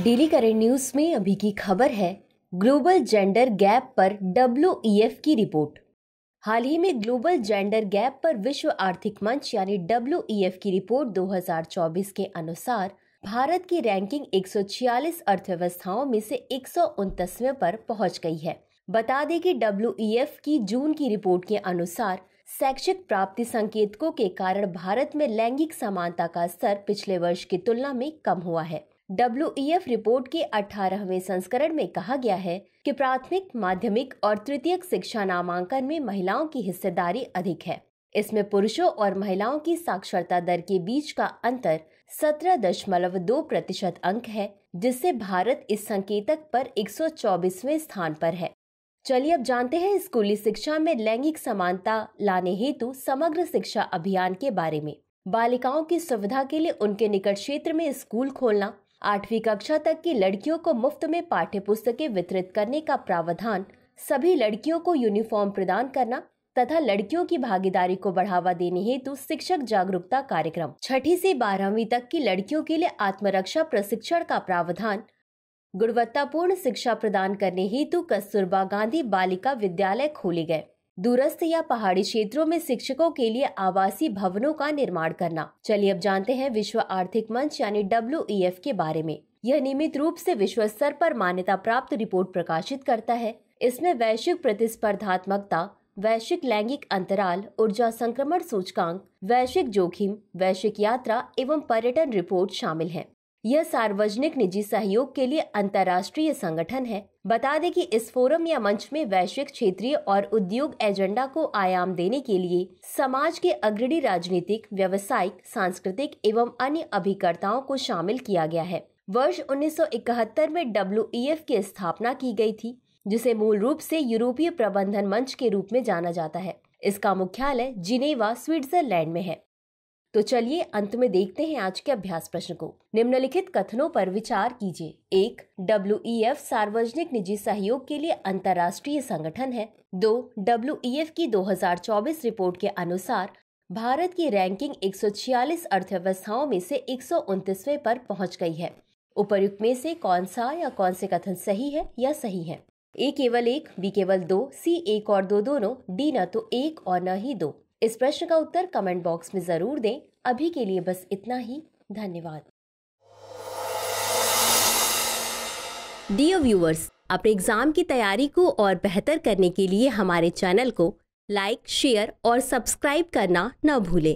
Daily current news में अभी की खबर है, ग्लोबल जेंडर गैप पर WEF की रिपोर्ट। हाल ही में ग्लोबल जेंडर गैप पर विश्व आर्थिक मंच यानी WEF की रिपोर्ट 2024 के अनुसार भारत की रैंकिंग 146 अर्थव्यवस्थाओं में से 129वें पर पहुंच गई है। बता दें कि WEF की जून की रिपोर्ट के अनुसार शैक्षिक प्राप्ति संकेतकों के कारण भारत में लैंगिक समानता का स्तर पिछले वर्ष की तुलना में कम हुआ है। WEF रिपोर्ट के 18वें संस्करण में कहा गया है कि प्राथमिक, माध्यमिक और तृतीयक शिक्षा नामांकन में महिलाओं की हिस्सेदारी अधिक है। इसमें पुरुषों और महिलाओं की साक्षरता दर के बीच का अंतर 17.2% अंक है, जिससे भारत इस संकेतक पर 124वें स्थान पर है। चलिए अब जानते हैं स्कूली शिक्षा में लैंगिक समानता लाने हेतु समग्र शिक्षा अभियान के बारे में। बालिकाओं की सुविधा के लिए उनके निकट क्षेत्र में स्कूल खोलना, 8वीं कक्षा तक की लड़कियों को मुफ्त में पाठ्य पुस्तकें वितरित करने का प्रावधान, सभी लड़कियों को यूनिफॉर्म प्रदान करना तथा लड़कियों की भागीदारी को बढ़ावा देने हेतु शिक्षक जागरूकता कार्यक्रम, 6ठी से 12वीं तक की लड़कियों के लिए आत्मरक्षा प्रशिक्षण का प्रावधान, गुणवत्तापूर्ण शिक्षा प्रदान करने हेतु कस्तूरबा गांधी बालिका विद्यालय खोले गए, दूरस्थ या पहाड़ी क्षेत्रों में शिक्षकों के लिए आवासीय भवनों का निर्माण करना। चलिए अब जानते हैं विश्व आर्थिक मंच यानी WEF के बारे में। यह नियमित रूप से विश्व स्तर पर मान्यता प्राप्त रिपोर्ट प्रकाशित करता है। इसमें वैश्विक प्रतिस्पर्धात्मकता, वैश्विक लैंगिक अंतराल, ऊर्जा संक्रमण सूचकांक, वैश्विक जोखिम, वैश्विक यात्रा एवं पर्यटन रिपोर्ट शामिल है। यह सार्वजनिक निजी सहयोग के लिए अंतर्राष्ट्रीय संगठन है। बता दें कि इस फोरम या मंच में वैश्विक, क्षेत्रीय और उद्योग एजेंडा को आयाम देने के लिए समाज के अग्रणी राजनीतिक, व्यावसायिक, सांस्कृतिक एवं अन्य अभिकर्ताओं को शामिल किया गया है। वर्ष 1971 में WEF की स्थापना की गई थी, जिसे मूल रूप से यूरोपीय प्रबंधन मंच के रूप में जाना जाता है। इसका मुख्यालय जिनेवा, स्विट्जरलैंड में है। तो चलिए अंत में देखते हैं आज के अभ्यास प्रश्न को। निम्नलिखित कथनों पर विचार कीजिए। 1. WEF सार्वजनिक निजी सहयोग के लिए अंतर्राष्ट्रीय संगठन है। 2. WEF की 2024 रिपोर्ट के अनुसार भारत की रैंकिंग 146 अर्थव्यवस्थाओं में से 129वें पर पहुंच गई है। उपर्युक्त में से कौन सा या कौन से कथन सही है या सही है? A केवल 1, B केवल 2, C 1 और 2 दोनों, D न तो 1 और न ही 2। इस प्रश्न का उत्तर कमेंट बॉक्स में जरूर दें। अभी के लिए बस इतना ही। धन्यवाद। डियर व्यूअर्स, अपने एग्जाम की तैयारी को और बेहतर करने के लिए हमारे चैनल को लाइक, शेयर और सब्सक्राइब करना न भूलें।